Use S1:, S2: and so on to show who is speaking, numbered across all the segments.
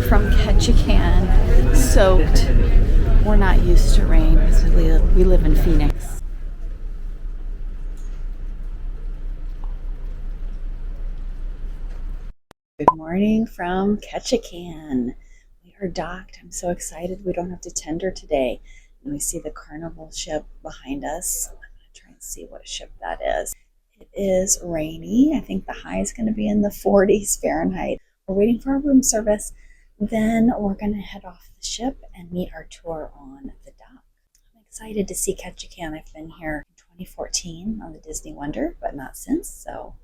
S1: from Ketchikan, soaked. We're not used to rain because we live in Phoenix. Good morning from Ketchikan. We are docked. I'm so excited we don't have to tender today. And we see the Carnival ship behind us. I'm going to try and see what ship that is. It is rainy. I think the high is going to be in the 40s Fahrenheit. We're waiting for our room service. Then we're going to head off the ship and meet our tour on the dock. I'm excited to see Ketchikan. I've been here in 2014 on the Disney Wonder, but not since, so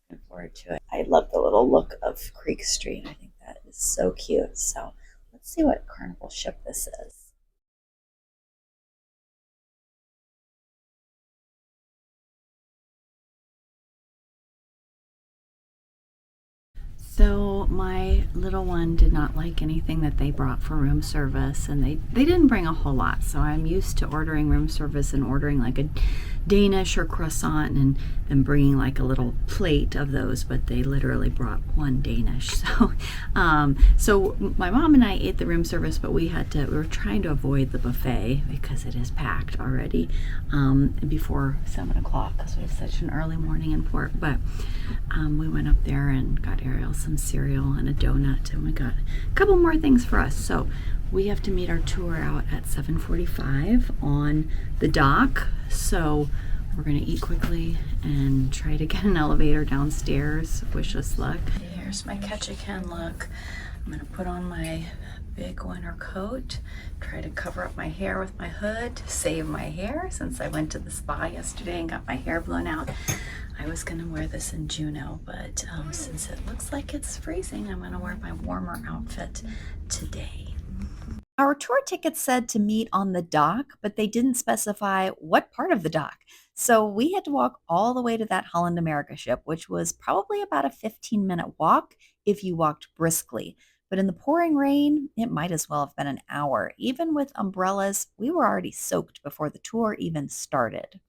S1: looking forward to it. I love the little look of Creek Street. I think that is so cute. So let's see what Carnival ship this is. So my little one did not like anything that they brought for room service, and they didn't bring a whole lot. So I'm used to ordering room service and ordering like a Danish or croissant and bringing like a little plate of those, but they literally brought one Danish. So so my mom and I ate the room service, but we were trying to avoid the buffet because it is packed already before 7 o'clock because it was such an early morning in port. But we went up there and got Ariel some cereal and a donut, and we got a couple more things for us. So we have to meet our tour out at 7:45 on the dock. So we're gonna eat quickly and try to get an elevator downstairs. Wish us luck. Here's my Ketchikan look. I'm gonna put on my big winter coat, try to cover up my hair with my hood to save my hair since I went to the spa yesterday and got my hair blown out. I was gonna wear this in Juneau, but since it looks like it's freezing, I'm gonna wear my warmer outfit today. Our tour ticket said to meet on the dock, but they didn't specify what part of the dock. So we had to walk all the way to that Holland America ship, which was probably about a 15-minute walk if you walked briskly. But in the pouring rain, it might as well have been an hour. Even with umbrellas, we were already soaked before the tour even started.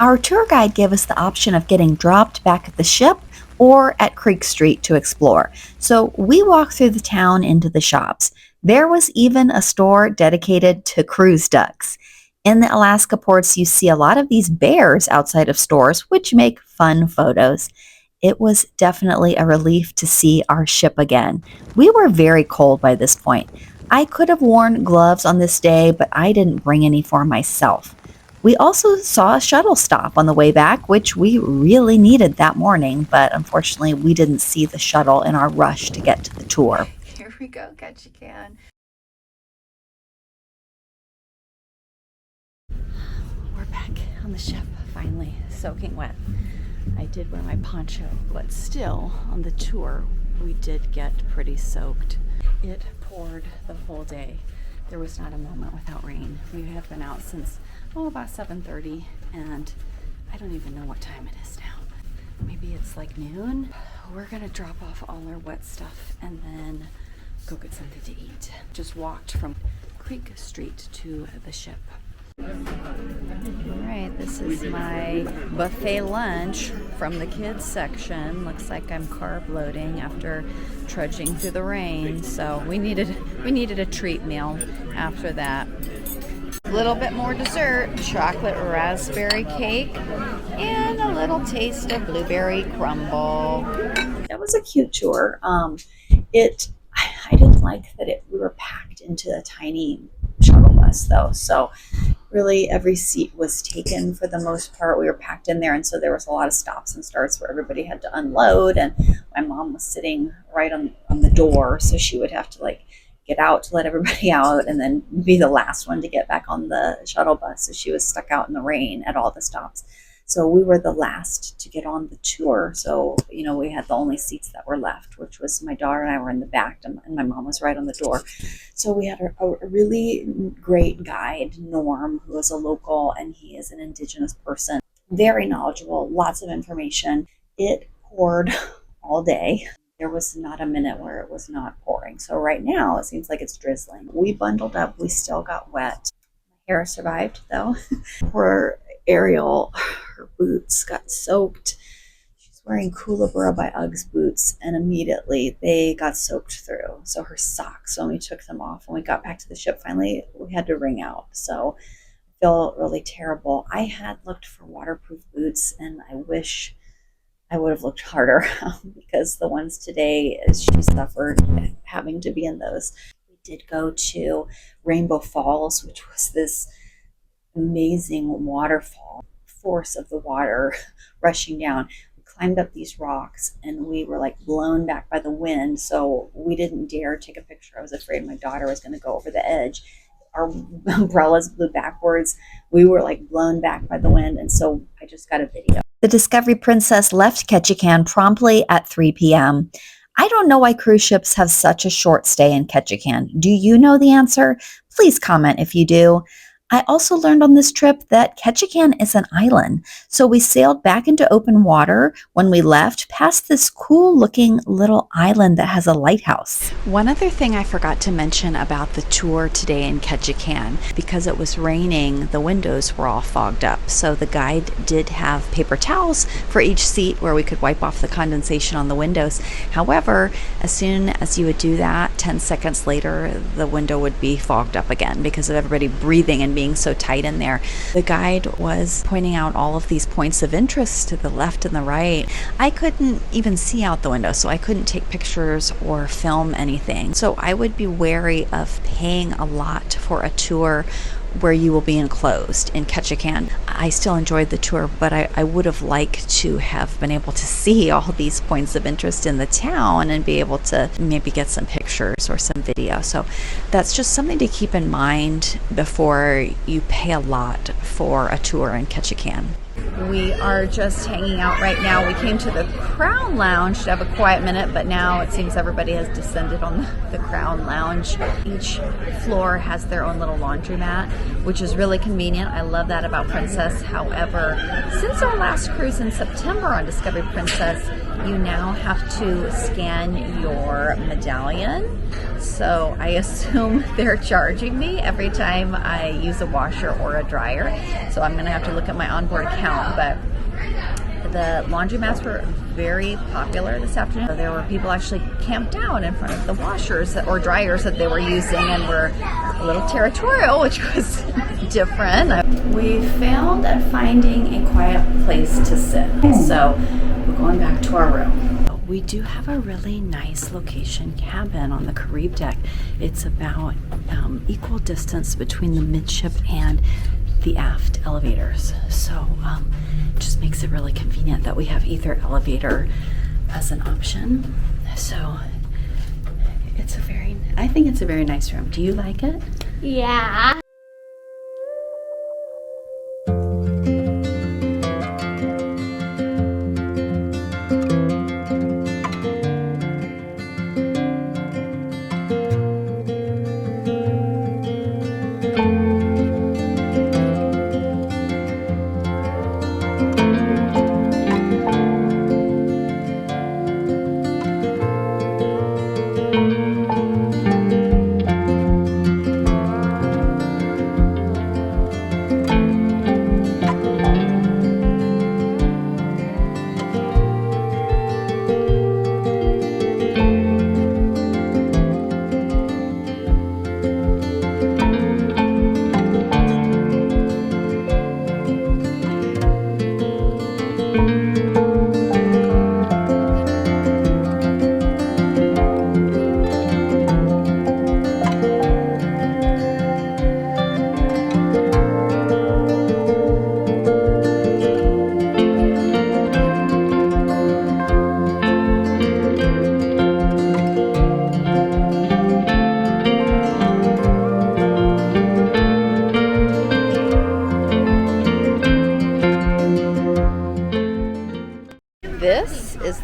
S1: Our tour guide gave us the option of getting dropped back at the ship or at Creek Street to explore. So we walked through the town into the shops. There was even a store dedicated to cruise ducks. In the Alaska ports, you see a lot of these bears outside of stores, which make fun photos. It was definitely a relief to see our ship again. We were very cold by this point. I could have worn gloves on this day, but I didn't bring any for myself. We also saw a shuttle stop on the way back, which we really needed that morning, but unfortunately we didn't see the shuttle in our rush to get to the tour. Here we go, Ketchikan. We're back on the ship, finally, soaking wet. I did wear my poncho, but still, on the tour, we did get pretty soaked. It poured the whole day. there was not a moment without rain. We have been out since, about 7:30, and I don't even know what time it is now. Maybe it's like noon. We're gonna drop off all our wet stuff and then go get something to eat. Just walked from Creek Street to the ship. All right, this is my buffet lunch from the kids section. Looks like I'm carb loading after trudging through the rain. So we needed a treat meal after that. A little bit more dessert, chocolate raspberry cake, and a little taste of blueberry crumble. That was a cute tour. I didn't like that we were packed into a tiny shuttle bus though. So really every seat was taken for the most part. We were packed in there, and so there was a lot of stops and starts where everybody had to unload, and my mom was sitting right on the door, so she would have to like get out to let everybody out and then be the last one to get back on the shuttle bus. So she was stuck out in the rain at all the stops. So we were the last to get on the tour. So, we had the only seats that were left, which was my daughter and I were in the back, and my mom was right on the door. So we had a really great guide, Norm, who is a local, and he is an Indigenous person. Very knowledgeable, lots of information. It poured all day. There was not a minute where it was not pouring. So right now it seems like it's drizzling. We bundled up. We still got wet. My hair survived though. Poor Ariel, her boots got soaked. She's wearing Kookaburra by Uggs boots, and immediately they got soaked through. So her socks, when we took them off, when we got back to the ship, finally we had to wring out. So I feel really terrible. I had looked for waterproof boots, and I wish I would have looked harder because the ones today, she suffered having to be in those. We did go to Rainbow Falls, which was this amazing waterfall, force of the water rushing down. We climbed up these rocks and we were like blown back by the wind. So we didn't dare take a picture. I was afraid my daughter was going to go over the edge. Our umbrellas blew backwards. We were like blown back by the wind. And so I just got a video. The Discovery Princess left Ketchikan promptly at 3 p.m. I don't know why cruise ships have such a short stay in Ketchikan. Do you know the answer? Please comment if you do. I also learned on this trip that Ketchikan is an island, so we sailed back into open water when we left past this cool looking little island that has a lighthouse. One other thing I forgot to mention about the tour today in Ketchikan, because it was raining, the windows were all fogged up, so the guide did have paper towels for each seat where we could wipe off the condensation on the windows. However, as soon as you would do that, 10 seconds later, the window would be fogged up again because of everybody breathing and being so tight in there. The guide was pointing out all of these points of interest to the left and the right. I couldn't even see out the window, so I couldn't take pictures or film anything. So I would be wary of paying a lot for a tour where you will be enclosed in Ketchikan. I still enjoyed the tour, but I would have liked to have been able to see all these points of interest in the town and be able to maybe get some pictures or some video. So that's just something to keep in mind before you pay a lot for a tour in Ketchikan. We are just hanging out right now. We came to the Crown Lounge to have a quiet minute, but now it seems everybody has descended on the Crown Lounge. Each floor has their own little laundromat, which is really convenient. I love that about Princess. However, since our last cruise in September on Discovery Princess, you now have to scan your medallion. So I assume they're charging me every time I use a washer or a dryer. So I'm gonna have to look at my onboard account, but the laundromats were very popular this afternoon. There were people actually camped out in front of the washers or dryers that they were using and were a little territorial, which was different. We failed at finding a quiet place to sit, so we're going back to our room. We do have a really nice location cabin on the Carib deck. It's about equal distance between the midship and the aft elevators. So it just makes it really convenient that we have either elevator as an option. So I think it's a very nice room. Do you like it?
S2: Yeah.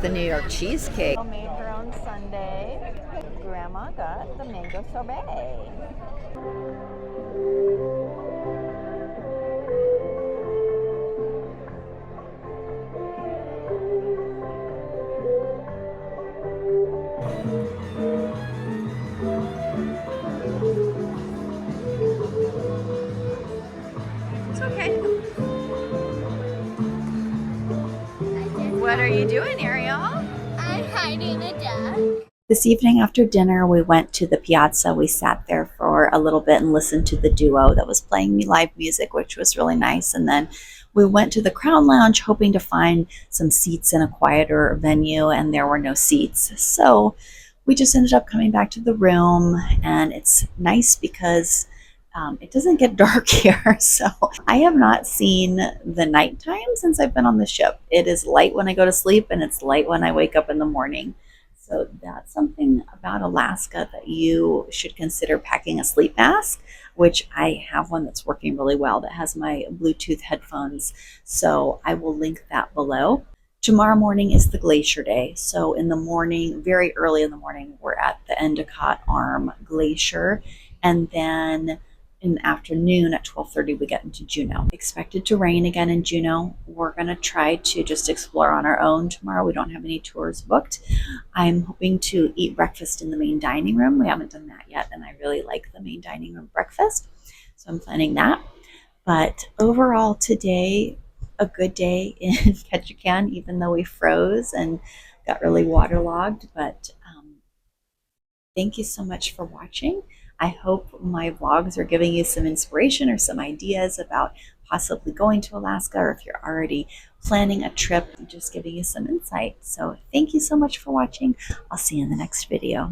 S1: the New York cheesecake. Made her own sundae. Grandma got the mango sorbet. It's okay. What are you doing, Ariel?
S2: I'm hiding a duck.
S1: This evening after dinner, we went to the Piazza. We sat there for a little bit and listened to the duo that was playing me live music, which was really nice. And then we went to the Crown Lounge, hoping to find some seats in a quieter venue, and there were no seats. So we just ended up coming back to the room, and it's nice because it doesn't get dark here. So I have not seen the nighttime since I've been on the ship. It is light when I go to sleep, and it's light when I wake up in the morning. So that's something about Alaska that you should consider packing a sleep mask, which I have one that's working really well that has my Bluetooth headphones. So I will link that below. Tomorrow morning is the glacier day. So in the morning, very early in the morning, we're at the Endicott Arm Glacier. And then in the afternoon at 12:30, we get into Juneau. Expected to rain again in Juneau. We're going to try to just explore on our own tomorrow. We don't have any tours booked. I'm hoping to eat breakfast in the main dining room. We haven't done that yet, and I really like the main dining room breakfast. So I'm planning that. But overall today, a good day in Ketchikan, even though we froze and got really waterlogged. But thank you so much for watching. I hope my vlogs are giving you some inspiration or some ideas about possibly going to Alaska, or if you're already planning a trip, just giving you some insight. So thank you so much for watching. I'll see you in the next video.